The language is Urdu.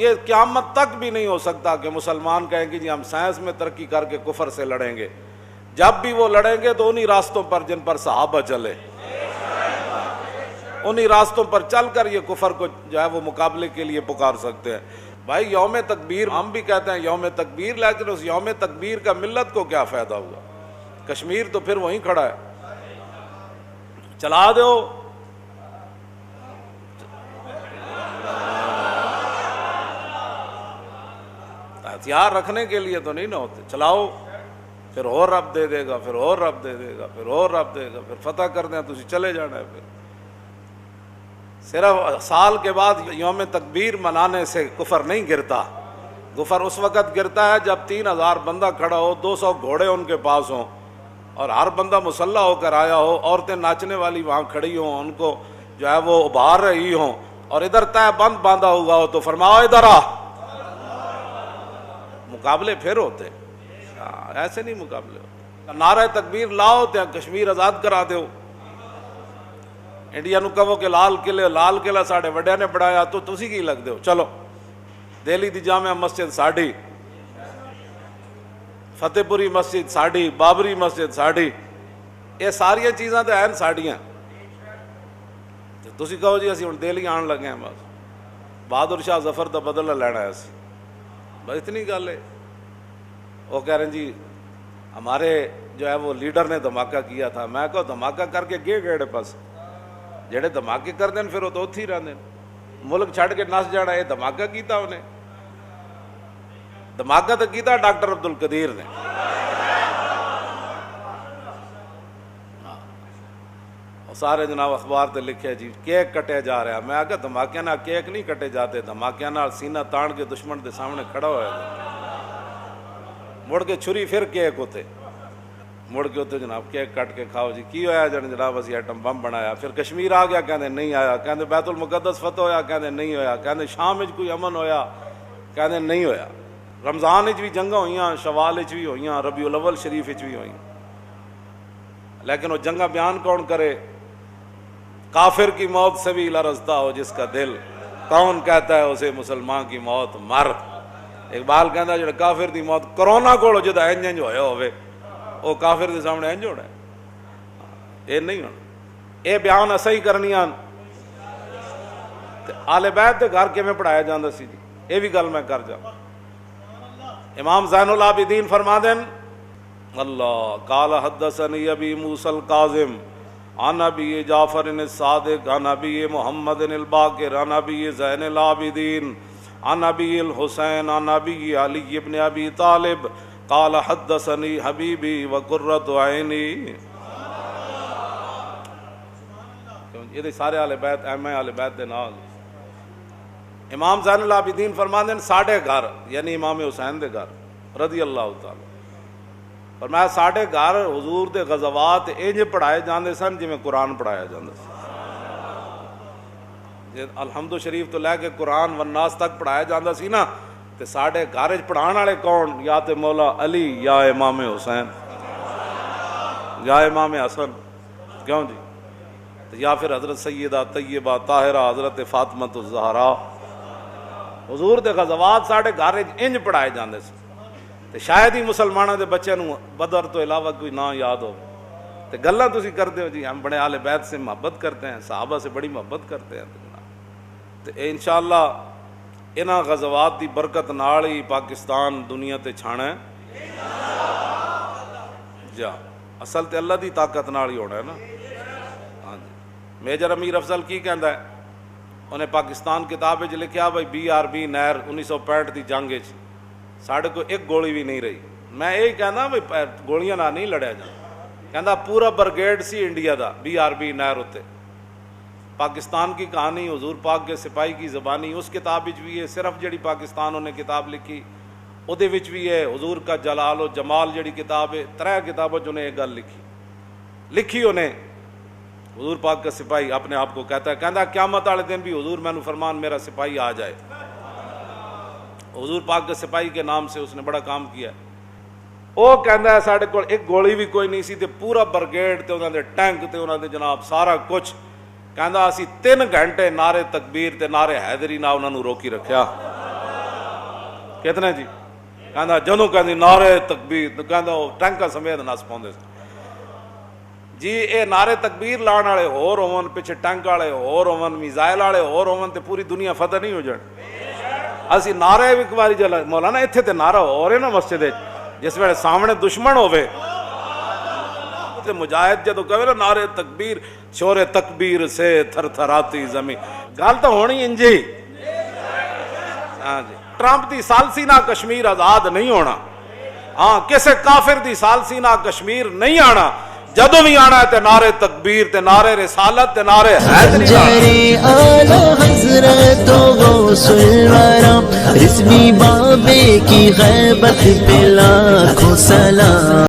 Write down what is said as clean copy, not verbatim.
یہ قیامت تک بھی نہیں ہو سکتا کہ مسلمان کہیں کہ جی ہم سائنس میں ترقی کر کے کفر سے لڑیں گے. جب بھی وہ لڑیں گے تو انہی راستوں پر جن پر صحابہ چلے, انہی راستوں پر چل کر یہ کفر کو جو ہے وہ مقابلے کے لیے پکار سکتے ہیں. بھائی یوم تکبیر ہم بھی کہتے ہیں یوم تکبیر, لیکن اس یوم تکبیر کا ملت کو کیا فائدہ ہوا؟ کشمیر تو پھر وہیں کھڑا ہے. چلا دو, ہتھیار رکھنے کے لیے تو نہیں نہ ہوتے. چلاؤ, پھر اور رب دے دے گا, پھر اور رب دے دے گا, پھر اور رب دے گا, پھر فتح کر دیں تو چلے جانا ہے. پھر صرف سال کے بعد یوم تکبیر منانے سے کفر نہیں گرتا. کفر اس وقت گرتا ہے جب 3000 بندہ کھڑا ہو, 200 گھوڑے ان کے پاس ہوں, اور ہر بندہ مسلح ہو کر آیا ہو, عورتیں ناچنے والی وہاں کھڑی ہوں, ان کو جو ہے وہ ابھار رہی ہوں, اور ادھر طے بند باندھا ہوا ہو, تو فرماؤ ادھر آ. مقابلے پھر ہوتے, ایسے نہیں مقابلے ہوتے. نعرہ تکبیر لاؤ تے کشمیر آزاد کرا دیو. انڈیا نو کہو کہ لال قلعہ ساڈے وڈیاں نے بڑھایا, تو تسی کی لگ دیو. چلو دہلی دی جامع مسجد ساڈی, فتح پوری مسجد ساڈی, بابری مسجد ساڈی, یہ ساری چیزاں تو ہیں ساڈیاں. تسی کہو جی اسی ہن دہلی آن لگے ہیں, بس بہادر شاہ ظفر دا بدلہ لینا ہے اسی, بس اتنی گل ہے. وہ کہہ رہے ہیں جی ہمارے جو ہے وہ لیڈر نے دھماکہ کیا تھا. میں کہو دھماکہ کر کے گئے گیڑے پاس, جڑے دھماکے کر دیں پھر وہ تو اتھی رہتے ہیں. ملک چھڑ کے نس جانا, یہ دھماکہ کیتا انہیں. دھماکہ تو کیتا ڈاکٹر عبد القدیر نے. سارے جناب اخبار تے لکھے جی کیک کٹے جا رہا. میں آگے دھماکے نہ کیک نہیں کٹے جاتے, دھماکے نہ سینہ تان کے دشمن دے سامنے کھڑا ہوا, مڑ کے چھری پھر کیک ہوتے, مڑ کے ہوتے جناب کیک کٹ کے کھاؤ. جی کی ہویا جناب اسی ایٹم بم بنایا. پھر کشمیر آ گیا, کہندے نہیں آیا. کہندے بیت المقدس فتح ہویا, کہندے نہیں ہویا. کہندے شام وچ کوئی امن ہویا, کہندے نہیں ہویا. رمضان وچ بھی جنگاں ہوئیاں, شوال وچ بھی ہوئیاں, ربیع الاول شریف وچ بھی ہوئیاں, لیکن وہ جنگاں بیان کون کرے؟ کافر کی موت سے بھی لرزتا ہو جس کا دل, کون کہتا ہے اسے مسلمان کی موت مر. اقبال کہندا جڑا کافر دی موت کرونا کول جدا انج ہویا ہوئے, وہ کافر دے سامنے انج ہونا ہے. یہ نہیں ہونا. یہ بیان اساں ہی کرنیاں. آل بیت دے گھر کیویں پڑھایا جاندا سی جی, یہ بھی گل میں کر جاواں. امام زین العابدین فرما دیں اللہ قال حدثنی ابی موسی الکاظم عن ابی جعفر الصادق عن ابی محمد الباقر عن ابی زین العابدین عن ابی الحسین عن ابی علی ابن ابی طالب قال حدثنی حبیبی وقرۃ عینی. یہ سارے اہل بیت اہم اہل بیت دے نال. امام زین العابدین فرماندے ساڈے گھر یعنی امام حسین دے گھر رضی اللہ تعالی فرمایا ساڈے گھر حضور دے غزوات انج پڑھائے جاندے سن جویں قرآن پڑھایا جاندا سی. الحمد شریف تو لے کے قرآن والناس تک پڑھایا جاندا سی نا, تے ساڈے گھر وچ پڑھان والے کون؟ یا تے مولا علی, یا امام حسین, یا امام حسن, کیوں جی, یا پھر حضرت سیدہ طیبہ طاہرہ حضرت فاطمہ الزہرا. حضور دے غزوات ساڈے گھر انج پڑھائے جاندے سی. تے شاید ہی مسلمانوں دے بچے نو بدر تو علاوہ کوئی نہ یاد ہو. تے گلاں تسی کرتے ہو جی ہم بڑے اہل بیت سے محبت کرتے ہیں, صحابہ سے بڑی محبت کرتے ہیں. تے انشاءاللہ انہاں غزوات دی برکت نال ہی پاکستان دنیا تے چھانا ہے. جا اصل تے اللہ دی طاقت نال ہی ہونا ہے نا. ہاں جی. میجر امیر افضل کی کہندا ہے, انہیں پاکستان کتاب وچ لکھیا بھائی BRB نہر 1965 دی جنگ وچ ساڈے کو ایک گولی بھی نہیں رہی. میں یہی کہنا بھائی گولیاں نہ نہیں لڑیا جا. کہندا پورا برگیڈ سی انڈیا دا BRB نہر ہوتے. پاکستان کی کہانی حضور پاک کے سپاہی کی زبانی اس کتاب وچ بھی ہے. صرف جڑی پاکستان انہیں کتاب لکھی اودے وچ بھی ہے. حضور کا جلال و جمال جڑی کتاب ہے 3 کتابوں انہیں ایک گل لکھی انہیں. حضور پاک کا سپاہی اپنے آپ کو کہتا ہے, کہندا قیامت والے دن بھی حضور مینوں فرمان میرا سپاہی آ جائے. حضور پاک کے سپاہی کے نام سے اس نے بڑا کام کیا. وہ کہندا ہے ساڈے کول ایک گولی بھی کوئی نہیں سی تے پورا برگیڈ تے انہاں دے ٹینک تے انہاں دے جناب سارا کچھ. کہندا اسی 3 گھنٹے نعرے تکبیر تے نعرے حیدری نال انہاں نوں روکی رکھیا. کتنے جی کہندا جدوں کہندی نعرے تکبیر تو کہندا وہ ٹینکا سمیت نس پاؤندے جی اے نعرے تکبیر لان والے ہور ہون پیچھے ٹینک والے ہور ہون میزائل والے ہور ہون تے پوری دنیا فتح نہیں ہو جان اسی نعرے ایک باری جلا مولانا ایتھے تے نعرہ ہو رہے نا مسجد جس ویلے سامنے دشمن ہوے تے مجاہد جدوں کہے نا نعرے تکبیر شور تکبیر سے تھر تھراتی زمین گل تو ہونی انجی ہاں جی ٹرمپ دی سالسی نہ کشمیر آزاد نہیں ہونا ہاں کسے کافر دی سالسی نہ کشمیر نہیں آنا جدوں بھی آنا ہے تے نعرے تکبیر تے نعرے رسالت تے نعرے حیدری جری آلہ حضرت غوث الورا رسمی بابے کی غیبت پہ لاکھوں سلام